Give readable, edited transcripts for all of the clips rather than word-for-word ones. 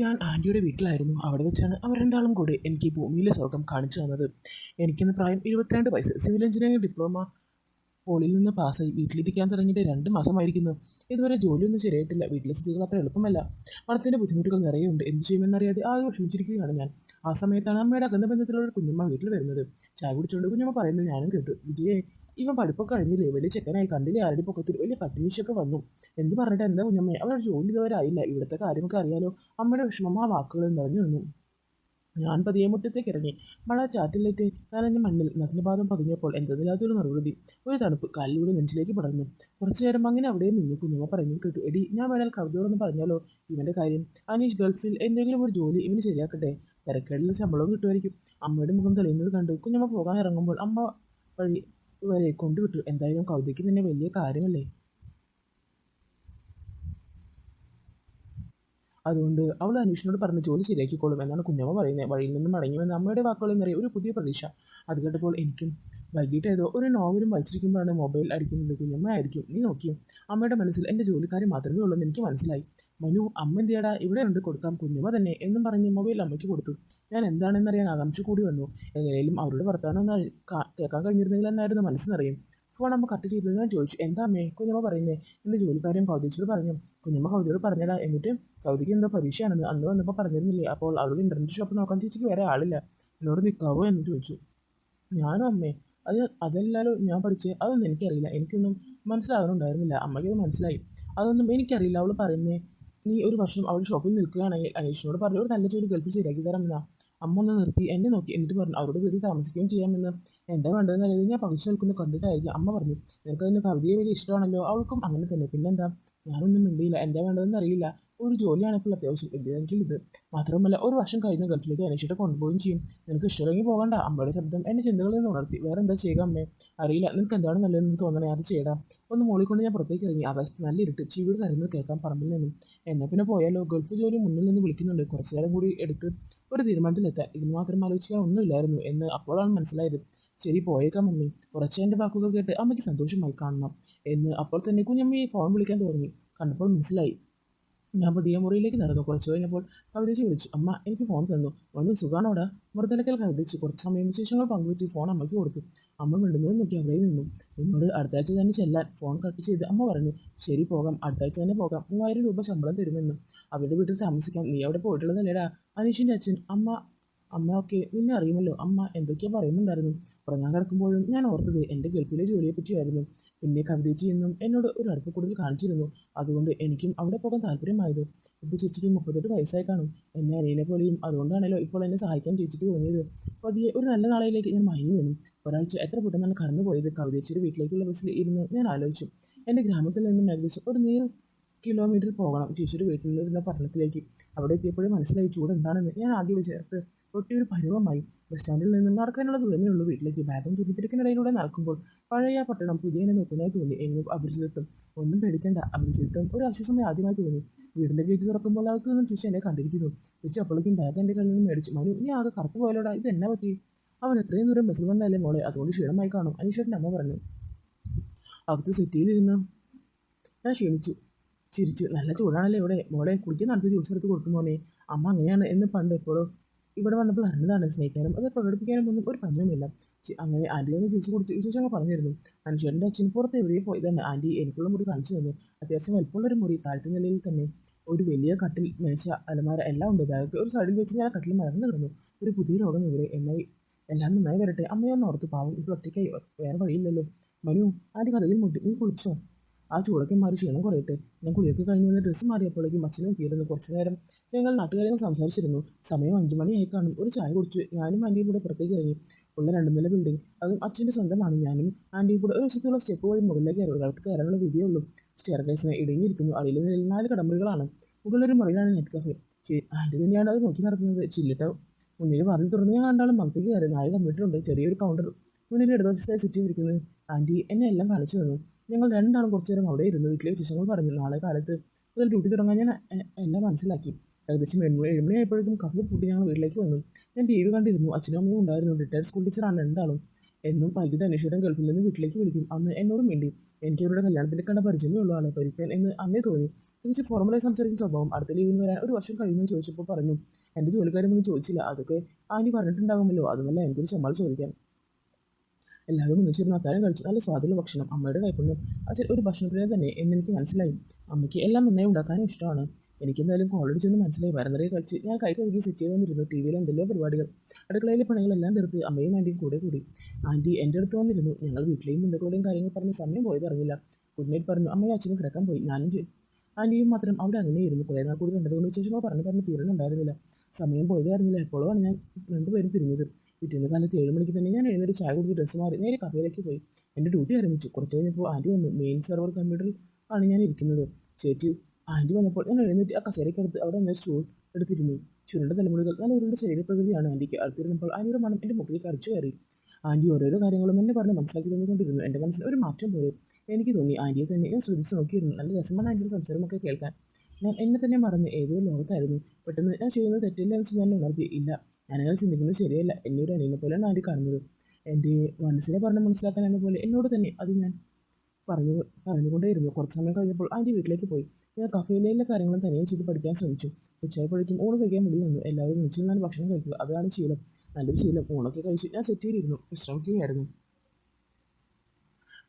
ഞാൻ ആൻറ്റിയുടെ വീട്ടിലായിരുന്നു. അവിടെ വെച്ചാണ് അവർ രണ്ടാളും കൂടി എനിക്ക് ഈ ഭൂമിയിലെ സ്വർഗം കാണിച്ചു തന്നത്. എനിക്കിന്ന് പ്രായം 22 വയസ്സ്. സിവിൽ എഞ്ചിനീയറിംഗ് ഡിപ്ലോമ പോളിൽ നിന്ന് പാസ്സായി വീട്ടിലിരിക്കാൻ തുടങ്ങിയിട്ട് 2 മാസമായിരിക്കുന്നു. ഇതുവരെ ജോലിയൊന്നും ശരിയായിട്ടില്ല. വീട്ടിലെ സ്ഥിതികൾ അത്ര എളുപ്പമല്ല. പണത്തിൻ്റെ ബുദ്ധിമുട്ടുകൾ നിറയുണ്ട്. എന്ത് ചെയ്യുമെന്നറിയാതെ ആകെ വിഷമിച്ചിരിക്കുകയാണ് ഞാൻ. ആ സമയത്താണ് അമ്മയുടെ അകന്ന ബന്ധത്തിലുള്ള ഒരു കുഞ്ഞമ്മ വീട്ടിൽ വരുന്നത്. ചായ കുടിച്ചുകൊണ്ട് കുഞ്ഞമ്മ പറയുന്നത് ഞാനും കേട്ടു. വിജയേ, ഇവൻ പഠിപ്പൊക്കെ കഴിഞ്ഞില്ലേ, വലിയ ചെക്കനായി, കണ്ടില്ലേ ആരുടെ പൊക്കത്തിൽ വലിയ കട്ടിനീശൊക്കെ വന്നു. എന്ത് പറഞ്ഞിട്ട് എന്താ കുഞ്ഞമ്മേ, അവരുടെ ജോലി ഇതുവരെ ആയില്ല. ഇവിടുത്തെ കാര്യമൊക്കെ അറിയാലോ. അമ്മയുടെ വിഷമം ആ വാക്കുകളിൽ നിറഞ്ഞു നിന്നു. ഞാൻ പതിയെ മുറ്റത്തേക്ക് ഇറങ്ങി. മഴ ചാറ്റിലേറ്റ് നനഞ്ഞ മണ്ണിൽ നഗ്നപാദം പതിഞ്ഞപ്പോൾ എന്തെന്നില്ലാത്തൊരു നിർവൃതി, ഒരു തണുപ്പ് കാലിലൂടെ നെഞ്ചിലേക്ക് പടർന്നു. കുറച്ചു നേരം അങ്ങനെ അവിടെ നിന്ന് കുഞ്ഞമ്മ പറഞ്ഞു കേട്ടു. എടി, ഞാൻ വേണേൽ കവിതയോടൊന്ന് പറഞ്ഞാലോ ഇവൻ്റെ കാര്യം. അനീഷ് ഗൾഫിൽ എന്തെങ്കിലും ഒരു ജോലി ഇവന് ശരിയാക്കട്ടെ. തിരക്കേടിൽ ശമ്പളവും കിട്ടുമായിരിക്കും. അമ്മയുടെ മുഖം തെളിയുന്നത് കണ്ട് കുഞ്ഞമ്മ പോകാൻ ഇറങ്ങുമ്പോൾ അമ്മ വഴി വരെ കൊണ്ടുവിട്ടു. എന്തായാലും കവിതയ്ക്ക് തന്നെ വലിയ കാര്യമല്ലേ. അതുകൊണ്ട് അവൾ അനീഷിനോട് പറഞ്ഞ് ജോലി ശരിയാക്കിക്കോളും എന്നാണ് കുഞ്ഞമ്മ പറയുന്നത്. വഴിയിൽ നിന്നും മടങ്ങി വന്ന അമ്മയുടെ വാക്കുകളിൽ നിറയെ ഒരു പുതിയ പ്രതീക്ഷ. അത് കേട്ടപ്പോൾ എനിക്കും വൈകിട്ട് ഏതോ ഒരു നോവലും വായിച്ചിരിക്കുമ്പോഴാണ് മൊബൈൽ അടിക്കുന്നത്. കുഞ്ഞമ്മ ആയിരിക്കും. നീ നോക്കിയും. അമ്മയുടെ മനസ്സിൽ എൻ്റെ ജോലിക്കാരി മാത്രമേ ഉള്ളൂ എന്ന് എനിക്ക് മനസ്സിലായി. മനു, അമ്മ എന്തിയടാ, ഇവിടെ ഉണ്ട്, കൊടുക്കാം. കുഞ്ഞമ്മ തന്നെ എന്നും പറഞ്ഞ് മൊബൈൽ അമ്മയ്ക്ക് കൊടുത്തു. ഞാൻ എന്താണെന്നറിയാൻ ആകാംക്ഷ കൂടി വന്നു. എങ്ങനെയും അവരുടെ വർത്തമാനം ഒന്ന് കേൾക്കാൻ കഴിഞ്ഞിരുന്നെങ്കിൽ എന്നായിരുന്നു മനസ്സ് നിറയും. ഫോൺ അമ്മ കട്ട് ചെയ്തത് ഞാൻ ചോദിച്ചു. എന്താ അമ്മേ കുഞ്ഞമ്മ പറയുന്നേ? എൻ്റെ ജോലിക്കാരും കൗതിച്ചോട് പറഞ്ഞു. കുഞ്ഞമ്മ കൗതിയോട് പറഞ്ഞടാ. എന്നിട്ട് കൗതിക്ക് എന്തോ പരീക്ഷയാണെന്ന് അന്ന് വന്നപ്പോൾ പറഞ്ഞിരുന്നില്ലേ. അപ്പോൾ അവരുടെ ഇൻ്റർനെറ്റ് ഷോപ്പ് നോക്കാൻ ചേച്ചിക്ക് വേറെ ആളില്ല, എന്നോട് നിൽക്കാവോ എന്ന് ചോദിച്ചു. ഞാനും അമ്മേ, അതല്ലാലോ ഞാൻ പഠിച്ചേ. അതൊന്നും എനിക്കറിയില്ല. എനിക്കൊന്നും മനസ്സിലാകാനുണ്ടായിരുന്നില്ല. അമ്മയ്ക്കത് മനസ്സിലായി. അതൊന്നും എനിക്കറിയില്ല. അവൾ പറയുന്നേ, നീ ഒരു വർഷം അവളുടെ ഷോപ്പിൽ നിൽക്കുകയാണെങ്കിൽ അനീഷിനോട് പറഞ്ഞു ഒരു നല്ല ജോലി ഗൾഫിൽ ശരിയാക്കി തരാമെന്നാ. അമ്മ ഒന്ന് നിർത്തി എന്നെ നോക്കി. എന്നിട്ട് പറഞ്ഞു അവരുടെ വീട്ടിൽ താമസിക്കുകയും ചെയ്യാമെന്ന്. എന്താ വേണ്ടതെന്ന് അറിയാതെ ഞാൻ പകുതി നിൽക്കുന്നു കണ്ടിട്ടായിരിക്കും. അമ്മ പറഞ്ഞു, നിനക്കതിന് കവിതയെ വലിയ ഇഷ്ടമാണല്ലോ. അവൾക്കും അങ്ങനെ തന്നെ. പിന്നെന്താ. ഞാനൊന്നും മിണ്ടിയില്ല. എന്താ വേണ്ടതെന്ന് അറിയില്ല. ഒരു ജോലിയാണ് ഇപ്പോൾ അത്യാവശ്യം. എന്തെങ്കിൽ ഇത് മാത്രമല്ല, ഒരു വർഷം കഴിഞ്ഞ് ഗൾഫിലേക്ക് അനീഷിട്ട് കൊണ്ടുപോവുകയും ചെയ്യും. നിനക്ക് ഇഷ്ടമെങ്കിൽ പോകണ്ട. അമ്മയുടെ ശബ്ദം എന്നെ ചിന്തകളിൽ നിന്ന് ഉണർത്തി. വേറെ എന്താ ചെയ്യുക അമ്മേ? അറിയില്ല. നിനക്ക് എന്താണ് നല്ലതെന്ന് തോന്നണേ, അത് ചെയ്യടാ. ഒന്ന് മൂളിക്കൊണ്ട് ഞാൻ പുറത്തേക്ക് ഇറങ്ങി. ആകാശത്ത് നല്ല ഇരുട്ട്. ചീവീട് കരയുന്നത് കേൾക്കാം പറമ്പിൽ നിന്നും. എന്നാൽ പിന്നെ പോയാലോ. ഗൾഫ് ജോലി മുന്നിൽ നിന്ന് വിളിക്കുന്നുണ്ട്. കുറച്ചു നേരം കൂടി എടുത്ത് ഒരു തീരുമാനത്തിലെത്താൻ. ഇതിന് മാത്രം ആലോചിക്കാൻ ഒന്നുമില്ലായിരുന്നു എന്ന് അപ്പോഴാണ് മനസ്സിലായത്. ശരി, പോയേക്കാം മമ്മി. കുറച്ച് എൻ്റെ വാക്കുകൾ കേട്ട് അമ്മയ്ക്ക് സന്തോഷമായി കാണണം എന്ന് അപ്പോൾ തന്നെ കുഞ്ഞമ്മയെ ഫോൺ വിളിക്കാൻ തുടങ്ങി. കണ്ടപ്പോൾ മനസ്സിലായി. ഞാൻ പുതിയ മുറിയിലേക്ക് നടന്നു. കുറച്ച് കഴിഞ്ഞപ്പോൾ കവിതച്ച് വിളിച്ചു. അമ്മ എനിക്ക് ഫോൺ തന്നു. ഒന്ന് സുഖാണോടാ? മൃതലക്കൽ കവിതച്ച് കുറച്ച് സമയം വിശേഷങ്ങൾ പങ്കുവെച്ച് ഫോൺ അമ്മയ്ക്ക് കൊടുത്തു. അമ്മ മിണ്ടുന്നത് നോക്കി അവിടെ നിന്നു. എന്നോട് അടുത്ത ആഴ്ച തന്നെ ചെല്ലാൻ ഫോൺ കട്ട് ചെയ്ത് അമ്മ പറഞ്ഞു. ശരി, പോകാം. അടുത്ത ആഴ്ച തന്നെ പോകാം. 3000 രൂപ ശമ്പളം തരുമെന്ന്. അവരുടെ വീട്ടിൽ താമസിക്കാം. നീ അവിടെ പോയിട്ടുള്ളതല്ലേടാ? അനീഷിൻ്റെ അച്ഛൻ. അമ്മ ഒക്കെ നിന്നെ അറിയുമല്ലോ. അമ്മ എന്തൊക്കെയാ പറയുന്നുണ്ടായിരുന്നു. ഉറങ്ങാൻ കിടക്കുമ്പോഴും ഞാൻ ഓർത്തത് എൻ്റെ ഗൾഫിലെ ജോലിയെ പറ്റിയായിരുന്നു. പിന്നെ കവിതേച്ചി എന്നും എന്നോട് ഒരു അടുപ്പ് കൂടുതൽ കാണിച്ചിരുന്നു. അതുകൊണ്ട് എനിക്കും അവിടെ പോകാൻ താല്പര്യമായത്. ഇപ്പോൾ ചേച്ചിക്ക് 38 വയസ്സായി കാണും. എന്നെ അനിയനെ പോലെയും. അതുകൊണ്ടാണല്ലോ ഇപ്പോൾ എന്നെ സഹായിക്കാൻ ചേച്ചിക്ക് തോന്നിയത്. പതിയെ ഒരു നല്ല നാളെയിലേക്ക് ഞാൻ മയങ്ങി വന്നു. ഒരാഴ്ച എത്ര പെട്ടെന്നാണ് കടന്നുപോയത്. കവിതേച്ചിയുടെ വീട്ടിലേക്കുള്ള ബസ്സിൽ ഇരുന്ന് ഞാൻ ആലോചിച്ചു. എൻ്റെ ഗ്രാമത്തിൽ നിന്നും ഏകദേശം ഒരു 100 കിലോമീറ്റർ പോകണം ചേച്ചിയുടെ വീട്ടിൽ നിന്നിരുന്ന പട്ടണത്തിലേക്ക്. അവിടെ എത്തിയപ്പോഴും മനസ്സിലായി ചൂട് എന്താണെന്ന്. ഞാൻ ആദ്യം വിചാരിച്ച് ഒട്ടിയൊരു പരുവമായി. ബസ് സ്റ്റാൻഡിൽ നിന്നും നടക്കാനുള്ള ദൂരമേ ഉള്ളൂ വീട്ടിലേക്ക്. ബാഗും തുന്നിത്തിരക്കിനിടയിലൂടെ നടക്കുമ്പോൾ പഴയ പട്ടണം പുതിയനെ നോക്കുന്നതായി തോന്നി. എങ്ങും അപരിചിതത്വം. ഒന്നും പേടിക്കേണ്ട. അപരിചിതത്വം ഒരു ആശ്വാസമായി ആദ്യമായി തോന്നി. വീടിൻ്റെ ഗേറ്റ് തുറക്കുമ്പോൾ അകത്തു നിന്നും ചേച്ചി എന്നെ കണ്ടിരിക്കുന്നു. ചേച്ചി അപ്പോഴേക്കും ബാഗ് എൻ്റെ കയ്യിൽ നിന്ന് മേടിച്ചു. മനു, നീ ആകെ കറുത്തു പോയാലോടാ, ഇത് എന്നാ പറ്റി? അവൻ എത്രയും ദൂരം ബസ്സിൽ വന്നല്ലേ മോളെ, അതുകൊണ്ട് ക്ഷീണമായി കാണും, അനീഷേട്ടൻ്റെ അമ്മ പറഞ്ഞു. അകത്ത് സിറ്റിയിലിരുന്ന് ഞാൻ ക്ഷീണിച്ചു ചിരിച്ചു. നല്ല ചൂടാണല്ലേ ഇവിടെ. മോളെ കുടിക്കാൻ നടത്തി ജ്യൂസ് എടുത്ത് കൊടുക്കും മോനെ. അമ്മ അങ്ങനെയാണ് എന്ന് പണ്ട് എപ്പോഴും ഇവിടെ വന്നപ്പോൾ അറിഞ്ഞതാണ്. സ്നേഹിക്കാനും അത് പ്രകടിപ്പിക്കാനും ഒന്നും ഒരു പഞ്ഞമില്ല. അങ്ങനെ ആൻറ്റി ഒന്ന് ജ്യൂസ് കുടിച്ച് വിശേഷങ്ങൾ പറഞ്ഞിരുന്നു. അനുഷേട്ടൻ്റെ അച്ഛൻ പുറത്ത് എവിടെയോ പോയതാണ്. ആൻറ്റി എനിക്കുള്ള മുറി കാണിച്ചു തന്നു. അത്യാവശ്യം വലുപ്പമുള്ളൊരു മുറി. താഴത്തെ നിലയിൽ തന്നെ ഒരു വലിയ കട്ടിൽ, മേശ, അലമാര എല്ലാം ഉണ്ട്. ബാഗ് ഒരു സൈഡിൽ വെച്ച് ഞാൻ കട്ടിൽ മറന്നു കിടന്നു. ഒരു പുതിയ ലോകം ഇവിടെ. എന്നായി എല്ലാം നന്നായി വരട്ടെ. അമ്മയൊന്ന് ഓർത്ത്. പാവം ഇപ്പോൾ ഒറ്റയ്ക്കായി, വേറെ വഴിയില്ലല്ലോ. മനു, ആൻറ്റി കഥയിൽ മുട്ടി. നീ കുളിച്ചോ? ആ ചൂടൊക്കെ മാറി ക്ഷീണം കുറയട്ടെ. ഞാൻ കുളിയൊക്കെ കഴിഞ്ഞ് വന്ന് ഡ്രസ്സ് മാറിയപ്പോഴേക്കും അച്ഛനും നോക്കിയിരുന്നു. കുറച്ചു നേരം ഞങ്ങൾ നാട്ടുകാര്യങ്ങൾ സംസാരിച്ചിരുന്നു. സമയം 5 മണിയായി കാണും. ഒരു ചായ കുടിച്ചു ഞാനും ആൻറ്റിയും കൂടെ പുറത്തേക്ക് ഇറങ്ങി. ഉള്ള 2 നില ബിൽഡിംഗ്. അതും അച്ഛൻ്റെ സ്വന്തമാണ്. ഞാനും ആൻറ്റിയും കൂടെ ഒരു വശത്തുള്ള സ്റ്റെപ്പ് വഴി മുകളിലേക്ക് കയറി. ഒരാൾക്ക് കയറാനുള്ള വിധിയേ ഉള്ളൂ. സ്റ്റെയർ കേസിന് ഇടുങ്ങിയിരിക്കുന്നു. അടിയിലെ നിലയിൽ 4 കടമ്പുകളാണ്. മുകളിലൊരു മുറിയിലാണ് നെറ്റ് കഫേ. ആൻറ്റി തന്നെയാണ് അത് നോക്കി നടത്തുന്നത്. ചില്ലിട്ട് മുന്നിൽ വാതിൽ തുറന്ന് ഞാൻ കണ്ടാലും അകത്തേക്ക് കയറി. 4 കമ്പ്യൂട്ടറുണ്ട്. ചെറിയൊരു കൗണ്ടർ മുന്നിൽ ഇടതുവശത്തായി സിറ്റി ഇരിക്കുന്നത്. ആൻറ്റി എന്നെ എല്ലാം കാണിച്ചു തന്നു. ഞങ്ങൾ രണ്ടാളും കുറച്ചു നേരം അവിടെ ഇരുന്നു. വീട്ടിലെ വിശേഷങ്ങൾ പറഞ്ഞു. നാളെ കാലത്ത് മുതൽ ഡ്യൂട്ടി തുടങ്ങാൻ ഞാൻ എല്ലാം മനസ്സിലാക്കി. ഏകദേശം 7 മണിയായപ്പോഴേക്കും കഫേ പൂട്ടി ഞങ്ങൾ വീട്ടിലേക്ക് വന്നു. ഞാൻ TV കണ്ടിരുന്നു. അച്ഛനും അമ്മയും ഉണ്ടായിരുന്നു. റിട്ടയർഡ് സ്കൂൾ ടീച്ചറാണ് രണ്ടാളും. എന്നും വൈകിട്ട് അന്വേഷിച്ചിട്ട് ഗൾഫിൽ നിന്ന് വീട്ടിലേക്ക് വിളിക്കും. അന്ന് എന്നോടും വേണ്ടി എനിക്ക് അവരുടെ കല്യാണത്തിൽ കണ്ട പരിചയമേ ഉള്ള ആളെ പരിക്കാൻ എന്ന് അന്നേ തോന്നി. തിരിച്ച് ഫോർമലായി സംസാരിക്കുന്ന സ്വഭാവം. അടുത്ത ലീവിന് വരാൻ ഒരു വർഷം കഴിയുമെന്ന് ചോദിച്ചപ്പോൾ പറഞ്ഞു എൻ്റെ ജോലിക്കാരൊന്നും ചോദിച്ചില്ല. അതൊക്കെ ആനി പറഞ്ഞിട്ടുണ്ടാകുമല്ലോ. അതുമല്ല എനിക്കൊരു ശമ്പളം ചോദിക്കാൻ. എല്ലാവരും ഒന്നിച്ചിരുന്ന് അത്താഴം കഴിച്ചു. നല്ല സ്വാദുള്ള ഭക്ഷണം. അമ്മയുടെ കൈപ്പുണ്യം അച്ഛൻ ഒരു ഭക്ഷണപ്രിയ തന്നെ എന്നെനിക്ക് മനസ്സിലായി. അമ്മയ്ക്ക് എല്ലാം നന്നായി ഉണ്ടാക്കാനും ഇഷ്ടമാണ്. എനിക്കെന്തായാലും കോളേജ് ചെന്ന് മനസ്സിലായി. വരന്തറയെ കഴിച്ച് ഞാൻ കൈ കഴുകി സെറ്റ് ചെയ്ത് വന്നിരുന്നു. ടി വിയിൽ എന്തെല്ലോ പരിപാടികൾ. അടുക്കളയിലെ പണികളെല്ലാം തീർത്ത് അമ്മയും ആൻറ്റിയും കൂടെ കൂടി. ആൻറ്റി എൻ്റെ അടുത്ത് വന്നിരുന്നു. ഞങ്ങൾ വീട്ടിലെയും ബന്ധുക്കളുടെയും കാര്യങ്ങൾ പറഞ്ഞ് സമയം പോയത് അറിഞ്ഞില്ല. ഗുഡ് നൈറ്റ് പറഞ്ഞു അമ്മയും അച്ഛനും കിടക്കാൻ പോയി. ഞാനും ആൻറ്റിയും മാത്രം അവിടെ അങ്ങനെയായിരുന്നു. കുറേ നാൾ കൂടി കണ്ടതുകൊണ്ട് വിശേഷങ്ങൾ പറഞ്ഞ് തീരുന്നുണ്ടായിരുന്നില്ല. സമയം പോയതേ അറിഞ്ഞില്ല. എപ്പോഴാണ് ഞാൻ രണ്ടുപേരും പിരിഞ്ഞത്. പിറ്റേന്ന് കാലത്ത് 7 മണിക്ക് തന്നെ ഞാൻ എഴുന്നേറ്റ് ചായ കുടിച്ച് ഡ്രസ്സ് മാറി നേരെ കഫേയിലേക്ക് പോയി. എൻ്റെ ഡ്യൂട്ടി ആരംഭിച്ചു. കുറച്ച് കഴിഞ്ഞപ്പോൾ ആൻറ്റി വന്നു. മെയിൻ സെർവർ കമ്പ്യൂട്ടറിൽ ആണ് ഞാൻ ഇരിക്കുന്നത്. ചേച്ചി ആൻറ്റി വന്നപ്പോൾ ഞാൻ എഴുന്നേറ്റ് ആ കസേരയ്ക്കടുത്ത് അവിടെ നിന്ന് സ്റ്റൂൾ എടുത്തിരുന്നു. ചുരുണ്ട തലമുടികൾ നല്ല ഉരുണ്ട ശരീരപ്രകൃതിയാണ് ആൻറ്റിക്ക്. അടുത്തിരുന്നപ്പോൾ ആൻറ്റിയുടെ മണം എൻ്റെ മുഖത്തേക്ക് അടിച്ചു കയറി. ആൻറ്റി ഓരോരോ കാര്യങ്ങളും എന്നെ പറഞ്ഞ് മനസ്സിലാക്കി തന്നുകൊണ്ടിരുന്നു. എൻ്റെ മനസ്സിൽ ഒരു മാറ്റം പോലെ എനിക്ക് തോന്നി. ആൻറ്റിയെ തന്നെ ഞാൻ ശ്രദ്ധിച്ച് നോക്കിയിരുന്നു. നല്ല രസമാണ് ആൻറ്റിയുടെ സംസാരമൊക്കെ കേൾക്കാൻ. ഞാൻ എന്നെ തന്നെ മറന്ന് ഏതോ ലോകത്തായിരുന്നു. പെട്ടെന്ന് ഞാൻ ചെയ്യുന്നത് തെറ്റില്ല എന്ന് ഞാൻ ഉണർത്തി. ഇല്ല, ഞാനങ്ങനെ ചിന്തിക്കുന്നത് ശരിയല്ല. എന്നെ ഒരു അനിയനെ പോലെയാണ് ആൻറ്റി കാണുന്നത്. എൻ്റെ മനസ്സിനെ പറഞ്ഞ് മനസ്സിലാക്കാൻ എന്ന പോലെ എന്നോട് തന്നെ അത് ഞാൻ പറഞ്ഞുകൊണ്ടേയിരുന്നു. കുറച്ച് സമയം കഴിഞ്ഞപ്പോൾ ആൻറ്റി വീട്ടിലേക്ക് പോയി. ഞാൻ കഫേയിലെ കാര്യങ്ങളും തനിയെ ചെയ്ത് പഠിക്കാൻ ശ്രമിച്ചു. ഉച്ചയായപ്പോഴേക്കും ഊണ് കഴിക്കാൻ വേണ്ടി വന്നു. എല്ലാവരും ഒന്നിച്ച് ഞാൻ ഭക്ഷണം കഴിക്കുക. അതാണ് ശീലം, നല്ലൊരു ശീലം. ഊണൊക്കെ കഴിച്ച് ഞാൻ സെറ്റ് ചെയ്തിരുന്നു, വിശ്രമിക്കുകയായിരുന്നു.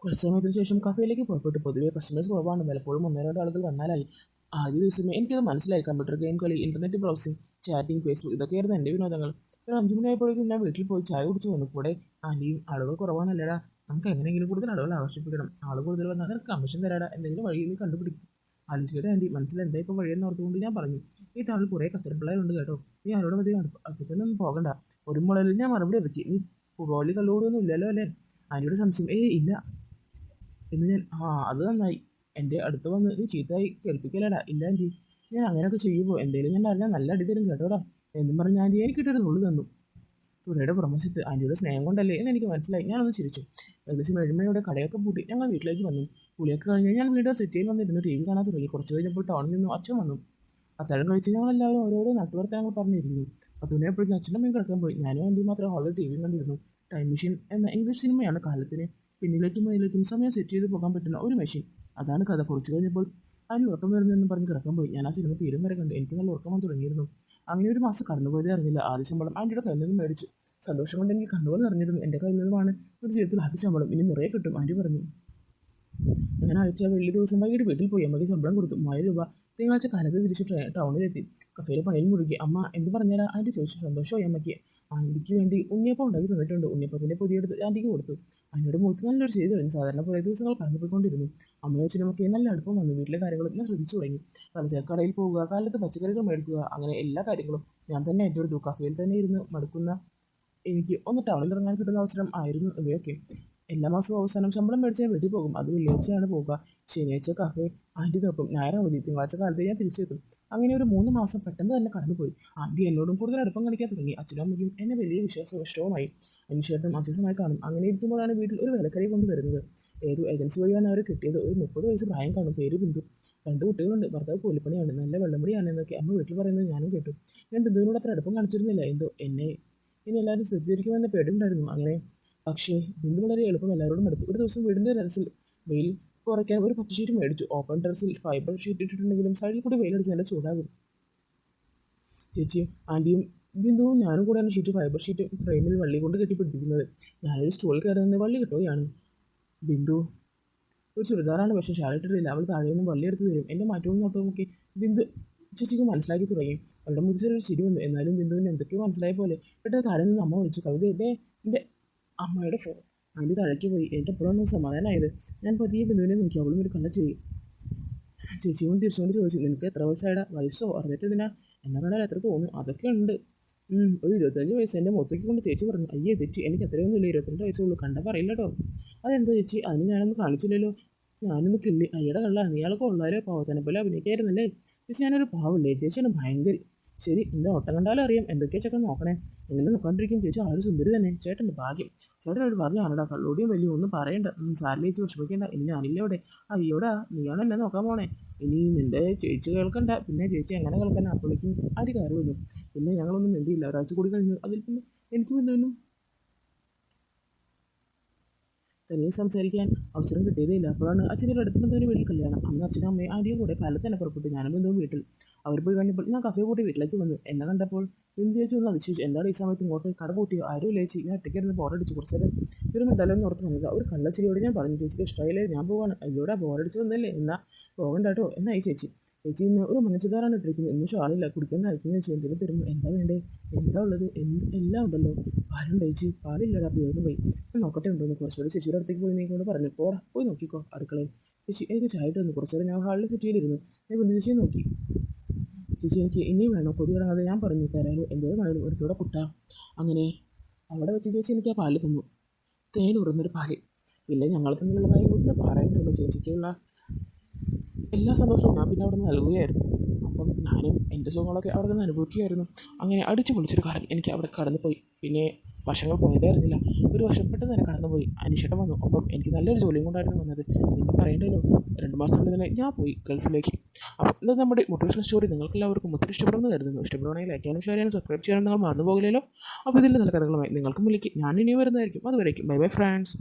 കുറച്ച് സമയത്തിന് ശേഷം കഫേയിലേക്ക് പുറപ്പെട്ടു. പൊതുവെ കസ്റ്റമേഴ്സ് കുറവാണ്. പലപ്പോഴും 1-2 ആളുകൾ വന്നാലായി. ആദ്യ ദിവസമേ എനിക്കത് മനസ്സിലായി. കമ്പ്യൂട്ടർ ഗെയിം കളി, ഇൻ്റർനെറ്റ് ബ്രൗസിംഗ്, ചാറ്റിംഗ്, ഫേസ്ബുക്ക് ഇതൊക്കെയായിരുന്നു എൻ്റെ വിനോദങ്ങൾ. ഒരു 5 മണിയായപ്പോഴേക്കും ഞാൻ വീട്ടിൽ പോയി ചായ കുടിച്ച് വന്നു. കൂടെ ആൻറ്റിയും ആളുകൾ കുറവാണല്ലേടാ, നമുക്ക് എങ്ങനെയെങ്കിലും കൂടുതൽ ആളുകൾ ആകർഷിപ്പിക്കണം. ആൾ കൂടുതൽ വന്നാൽ നിനക്ക് കമ്മീഷൻ തരാടാ, എന്തെങ്കിലും വഴി നീ കണ്ടുപിടിക്കും. ആലോചിച്ചിട്ട് ആൻറ്റി മനസ്സിൽ എന്താ ഇപ്പോൾ വഴിയെന്ന് ഓർത്തുകൊണ്ട് ഞാൻ പറഞ്ഞു, ഈ ടൗണിൽ കുറേ കച്ചറപ്പിള്ളേരുണ്ട് കേട്ടോ, നീ ആരോടും അധികം അടുപ്പത്തൊന്നും പോകണ്ട. ഒരു മുളയിൽ ഞാൻ മറുപടി ഒതുക്കി. നീ ഫുട്ബോളിൽ കല്ലുകൂടിയൊന്നും ഇല്ലല്ലോ അല്ലേ? ആൻറ്റിയുടെ സംശയം. ഇല്ല എന്ന് ഞാൻ. അത് നന്നായി. എൻ്റെ അടുത്ത് വന്ന് നീ ചീത്തയായി കേൾപ്പിക്കലടാ. ഇല്ല ആൻറ്റി, ഞാൻ അങ്ങനെയൊക്കെ ചെയ്യുമ്പോൾ എന്തെങ്കിലും ഞാൻ അറിഞ്ഞാൽ നല്ല അടി തരും കേട്ടോടാ എന്നും പറഞ്ഞ് ആൻറ്റി എനിക്കിട്ടൊരു നുള്ളു തന്നു. തുറയുടെ പുറമശത്ത് ആൻറ്റിയുടെ സ്നേഹം കൊണ്ടല്ലേ എന്ന് എനിക്ക് മനസ്സിലായി. ഞാനൊന്ന് ചിരിച്ചു. ഏകദേശം 7 മണിയോടെ കടയൊക്കെ പൂട്ടി ഞങ്ങൾ വീട്ടിലേക്ക് വന്നു. കുളിയൊക്കെ കഴിഞ്ഞ് ഞാൻ വീണ്ടും സിറ്റിയിൽ വന്നിരുന്നു ടി വി കാണാൻ തുടങ്ങി. കുറച്ച് കഴിഞ്ഞപ്പോൾ ടൗണിൽ നിന്നും അച്ഛൻ വന്നു. അത്താഴം കഴിച്ച് ഞങ്ങളെല്ലാവരും ഓരോരോ നാട്ടുവർത്തനങ്ങൾ പറഞ്ഞിരുന്നു. 10 മണിയപ്പോഴേക്കും അച്ഛൻ്റെ അമ്മയും കിടക്കാൻ പോയി. ഞാനും ആൻറ്റിയും മാത്രം ഹാളിൽ ടി വി കണ്ടിരുന്നു. ടൈം മെഷീൻ എന്ന ഇംഗ്ലീഷ് സിനിമയാണ്. കാലത്തിന് പിന്നിലേക്കും മുന്നിലേക്കും സമയം സെറ്റ് ചെയ്ത് പോകാൻ പറ്റുന്ന ഒരു മെഷീൻ. അതാണ് കഥ. കുറച്ച് കഴിഞ്ഞപ്പോൾ അതിന് ഉറക്കം വരുന്നതെന്ന് പറഞ്ഞ് കിടക്കാൻ പോയി. ഞാൻ ആ സിനിമ തീരും വരെ കണ്ട്. എനിക്ക് നല്ല ഉറക്കം വന്ന് തുടങ്ങിയിരുന്നു. അങ്ങനെ ഒരു മാസം കടന്നുപോയതേ അറിഞ്ഞില്ല. ആദ്യ ശമ്പളം ആൻറ്റിയുടെ കയ്യിൽ നിന്നും മേടിച്ചു. സന്തോഷം കൊണ്ട് എനിക്ക് കണ്ണുകൾ നിറഞ്ഞിരുന്നു. എൻ്റെ കയ്യിൽ നിന്നുമാണ് ഒരു ജീവിതത്തിൽ ആദ്യ ശമ്പളം. ഇനി നിറയെ കിട്ടും ആൻറ്റി പറഞ്ഞു. ഞാൻ ആഴ്ച വെള്ളി ദിവസം വൈകിട്ട് വീട്ടിൽ പോയി. അമ്മയ്ക്ക് ശമ്പളം കൊടുത്തു. 3000 രൂപ. തിങ്കളാഴ്ച കാലത്ത് തിരിച്ച് ടൗണിലെത്തി. കഫേയിലെ പണിയിൽ മുഴുകി. അമ്മ എന്ത് പറഞ്ഞാലാ ആൻറ്റി ചോദിച്ചു. സന്തോഷമായി അമ്മയ്ക്ക്. ആൻറ്റിക്ക് വേണ്ടി ഉണ്ണിയപ്പം ഉണ്ടാക്കി തന്നിട്ടുണ്ട്. ഉണ്ണിയപ്പത്തിൻ്റെ പൊതിയെടുത്ത് ആൻറ്റിക്ക് കൊടുത്തു. ആൻറ്റിയുടെ മുഖത്ത് നല്ലൊരു ചെയ്ത് കഴിഞ്ഞു. സാധാരണ കുറേ ദിവസങ്ങൾ കടന്നുപോയിക്കൊണ്ടിരുന്നു. അമ്മയും അച്ഛനുമൊക്കെ നല്ല അടുപ്പം വന്നു. വീട്ടിലെ കാര്യങ്ങളും ഞാൻ ശ്രദ്ധിച്ചു തുടങ്ങി. പലചരക്കടയിൽ പോവുക, കാലത്ത് പച്ചക്കറികൾ മേടിക്കുക, അങ്ങനെ എല്ലാ കാര്യങ്ങളും ഞാൻ തന്നെ ഏറ്റെടുത്തു. കഫേയിൽ തന്നെ ഇരുന്ന് മടുക്കുന്ന എനിക്ക് ഒന്ന് ടൗണിൽ ഇറങ്ങാൻ കിട്ടുന്ന അവസരം ആയിരുന്നു ഇവയൊക്കെ. എല്ലാ മാസവും അവസാനം ശമ്പളം മേടിച്ചാൽ വീട്ടിൽ പോകും. അത് വെള്ളിയാഴ്ചയാണ് പോവുക. ശനിയാഴ്ച കഫേ ആൻറ്റി നോക്കും. ഞായർ അവധി. തിങ്കളാഴ്ച കാലത്ത് ഞാൻ തിരിച്ചെത്തും. അങ്ങനെ ഒരു 3 മാസം പെട്ടെന്ന് തന്നെ കടന്നുപോയി. ആൻറ്റി എന്നോടും കൂടുതൽ അടുപ്പം കളിക്കാൻ തുടങ്ങി. അച്ഛനും അമ്മയ്ക്കും എന്നെ വലിയ വിശ്വാസവും അനുശേഷം അച്ഛനുമായി കാണും. അങ്ങനെ ഇരിക്കുമ്പോഴാണ് വീട്ടിൽ ഒരു വേലക്കാരി കൊണ്ടുവരുന്നത്. ഏതോ ഏജൻസി വഴിയാണ് അവർ കിട്ടിയത്. ഒരു 30 വയസ്സ് പ്രായം കാണും. പേര് ബിന്ദു. 2 കുട്ടികളുണ്ട്. ഭർത്താവ് കൂലിപ്പണിയാണ്. നല്ല വെള്ളമുടിയാണ് എന്നൊക്കെ അമ്മ വീട്ടിൽ പറയുന്നത് ഞാനും കേട്ടു. ഞാൻ ബിന്ദുവിനോട് അത്ര അടുപ്പം കാണിച്ചിരുന്നില്ല. എന്തോ ഇനി എല്ലാവരും ശ്രദ്ധിച്ചിരിക്കുമെന്ന പേടിയുണ്ടായിരുന്നു. അങ്ങനെ പക്ഷേ ബിന്ദു വളരെ എളുപ്പം എല്ലാവരോടും അടുത്തു. ഒരു ദിവസം വീടിൻ്റെ ടെറസിൽ വെയിൽ കുറയ്ക്കാൻ ഒരു പച്ച ഷീറ്റ് മേടിച്ചു. ഓപ്പൺ ടെറസിൽ ഫൈബർ ഷീറ്റ് ഇട്ടിട്ടുണ്ടെങ്കിലും സൈഡിൽ കൂടി വെയിലടിച്ച് നല്ല ചൂടാകും. ചേച്ചിയും ആൻറ്റിയും ബിന്ദുവും ഞാനും കൂടെയാണ് ഫൈബർ ഷീറ്റ് ഫ്രെയിമിൽ വള്ളി കൊണ്ട് കെട്ടിപ്പിടിപ്പിക്കുന്നത്. ഞാനൊരു സ്റ്റൂളിൽ കയറുന്ന വള്ളി കിട്ടുകയാണ്. ബിന്ദു ഒരു ചുരിദാറാണ്, പക്ഷേ ഷാളിട്ടിട്ടില്ല. അവൾ താഴെ നിന്ന് വള്ളി എടുത്ത് തരും. എൻ്റെ മാറ്റവും നോട്ടവും ഒക്കെ ബിന്ദു ചേച്ചിക്ക് മനസ്സിലാക്കി തുടങ്ങി. അവളുടെ മുതിച്ചൊരു ചിരി വന്നു. എന്നാലും ബിന്ദുവിന് എന്തൊക്കെയോ മനസ്സിലായ പോലെ പെട്ടെന്ന് താഴെ നിന്ന് അമ്മ വിളിച്ചു. കവിത എൻ്റെ അമ്മയുടെ ഫോൺ. ആൻറ്റി താഴേക്ക് പോയി. എൻ്റെ എപ്പോഴാണ് സമാധാനമായത്. ഞാൻ പതിയെ ബിന്ദുവിനെ നോക്കി. അവളും ഒരു കള്ള ചിരി. ചേച്ചിയും തിരിച്ചുകൊണ്ട് ചോദിച്ചു, നിനക്ക് എത്ര വയസ്സായടാ? വയസ്സോ? അറിഞ്ഞിട്ടിതിനാ? എന്നെ കണ്ടാൽ എത്ര തോന്നും? അതൊക്കെ ഉണ്ട്. ഒരു 25 വയസ്സ്. എൻ്റെ മുഖത്തേക്ക് കൊണ്ട് ചേച്ചി പറഞ്ഞു. അയ്യേ തെറ്റി, എനിക്ക് അത്രയൊന്നുമില്ല, 22 വയസ്സുള്ളൂ. കണ്ട പറയില്ല കേട്ടോ. അതെന്താ ചേച്ചി? അതിന് ഞാനൊന്ന് കാണിച്ചില്ലല്ലോ. ഞാനൊന്ന് കിള്ളി. അയ്യടെ കള്ള, നീയാളൊക്കെ ഉള്ളവരെ പാവത്തിനെ പോലെ അഭിനയിക്കായിരുന്നല്ലേ ചേച്ചി? ഞാനൊരു പാവല്ലേ? ചേച്ചിയാണ് ഭയങ്കര. ശരി, എൻ്റെ ഓട്ടം കണ്ടാലും അറിയാം എന്തൊക്കെയാ ചേട്ടൻ നോക്കണേ. എങ്ങനെ നോക്കാണ്ടിരിക്കും? ചേച്ചി ആളൊരു സുന്ദരി തന്നെ. ചേട്ടൻ്റെ ഭാഗ്യം. ചേട്ടനോട് പറഞ്ഞാണടാ, കള്ളോടിയും വലിയ ഒന്നും പറയണ്ട. സാറിന് ചേച്ചി വിഷമിക്കേണ്ട. ഇനി ഞാനില്ല ഇവിടെ. അയ്യോടാ, നീയാണ് എന്നെ നോക്കാൻ പോണേ. ഇനി നിൻ്റെ ചേച്ചി കേൾക്കണ്ട. പിന്നെ ചേച്ചി എങ്ങനെ കേൾക്കാൻ? അപ്പോഴേക്കും ആര് കയറി വന്നു. പിന്നെ ഞങ്ങളൊന്നും മിണ്ടിയില്ല. ഒരാഴ്ച കൂടി കഴിഞ്ഞു. അതിൽ പിന്നെ എനിക്ക് ബിന്ദുവിനും തനിയെ സംസാരിക്കാൻ അവസരം കിട്ടിയതേയില്ല. അപ്പോഴാണ് അച്ഛൻ്റെ അടുത്ത ബന്ധുവിൻ്റെ വീട്ടിൽ കല്യാണം. അന്ന് അച്ഛനും അമ്മയും ആൻറ്റിയും കൂടെ കാലത്ത് തന്നെ പുറപ്പെട്ടു. ഞാനും ബന്ധുവും വീട്ടിൽ. അവർ പോയി കഴിഞ്ഞപ്പോൾ ഞാൻ കഫേ കൂട്ടി വീട്ടിലേക്ക് വന്നു. എന്നെ കണ്ടപ്പോൾ ബിന്ദു ചേച്ചി ഒന്ന് അതിശയിച്ചു. എന്താണ് ഈ സമയത്ത് ഇങ്ങോട്ട്? കട കൂട്ടിയോ? ആരും ഇല്ല ചേച്ചി. ഞാൻ ഒറ്റയ്ക്കിരുന്ന് ബോറടിച്ചു. കുറച്ച് നേരം ഒരു മിണ്ടാലെന്ന് ഓർത്ത് വന്നത്. ഒരു കള്ളച്ചിരിയോട് ഞാൻ പറഞ്ഞു, ചേച്ചിക്ക് ഇഷ്ടമായില്ലേ, ഞാൻ പോവാണ്. അയ്യോടാ, ബോറടിച്ച് വന്നല്ലേ, എന്നാ പോകണ്ട കേട്ടോ എന്നായി ചേച്ചി. ചേച്ചി ഇന്ന് ഒരു മഞ്ഞച്ചുകാരാണ് ഇട്ടിരിക്കുന്നത്, ഇന്ന് ഷാളില്ല, കുടിക്കാൻ കഴിക്കുന്ന ചേച്ചി. എന്തെങ്കിലും തരുന്നു. എന്താ വേണ്ടേ? എന്താ ഉള്ളത്? എല്ലാം ഉണ്ടല്ലോ. പാലുണ്ട് ചേച്ചി. പാലില്ലടാ, തീർന്നു പോയി. ഞാൻ നോക്കട്ടെ ഉണ്ടോന്ന്. കുറച്ചുകൂടി ചേച്ചിയുടെ അടുത്തേക്ക് പോയി നീക്കൊണ്ട് പറഞ്ഞു. പോടാ, പോയി നോക്കിക്കോ അടുക്കളയിൽ. ചേച്ചി എനിക്ക് ചായ ഇട്ട് തന്നു. കുറച്ച് നേരം ഞാൻ ഹാളിൽ സെറ്റ് ചെയ്തിരുന്നു. ഞാൻ ബിന്ദു ചേച്ചിയെ നോക്കി. ചേച്ചി എനിക്ക് ഇനിയും വേണം, കൊതി കിടങ്ങാതെ. ഞാൻ പറഞ്ഞു തരാലോ, എന്തേലും വേണേലും ഒരുത്തോടെ കുട്ടാ. അങ്ങനെ അവിടെ വെച്ച് ചേച്ചി എനിക്ക് ആ പാല് തന്നു. തേൻ ഉറന്നൊരു പാല്. പിന്നെ ഞങ്ങൾ തമ്മിലുള്ള കാര്യം കൂടി പറയേണ്ടല്ലോ. ചേച്ചിക്കുള്ള എല്ലാ സന്തോഷവും ഞാൻ പിന്നെ അവിടെ നിന്ന് നൽകുകയായിരുന്നു. അപ്പം ഞാനും എൻ്റെ സുഖങ്ങളൊക്കെ അവിടെ നിന്ന് അനുഭവിക്കുകയായിരുന്നു. അങ്ങനെ അടിച്ചു പൊളിച്ചൊരു കാലം എനിക്ക് അവിടെ കടന്നുപോയി. പിന്നെ വർഷങ്ങൾ പോയതേ അറിഞ്ഞില്ല. ഒരു വർഷം പെട്ടെന്ന് തന്നെ കടന്നുപോയി. അനിഷേട്ടൻ വന്നു. അപ്പം എനിക്ക് നല്ലൊരു ജോലിയും കൊണ്ടായിരുന്നു വന്നത്. പിന്നെ പറയേണ്ടല്ലോ, 2 മാസം കൊണ്ട് തന്നെ ഞാൻ പോയി ഗൾഫിലേക്ക്. അപ്പം ഇത് നമ്മുടെ മോട്ടിവേഷണൽ സ്റ്റോറി നിങ്ങൾക്ക് എല്ലാവർക്കും ഒത്തിരി ഇഷ്ടപ്പെടുമെന്ന് കരുതുന്നു. ഇഷ്ടപ്പെടുവാണെങ്കിൽ ലൈക്ക് ചെയ്യാനും ഷെയർ ചെയ്യാനും സബ്സ്ക്രൈബ് ചെയ്യാനും നിങ്ങൾ മറന്നു പോകില്ലല്ലോ. അപ്പോൾ ഇതിൻ്റെ നല്ല കഥകളുമായി നിങ്ങൾക്കും വിളിക്കും. ഞാൻ ഇനി വരുന്നതായിരിക്കും. അതുവരേക്കും ബൈ ബൈ ഫ്രണ്ട്സ്.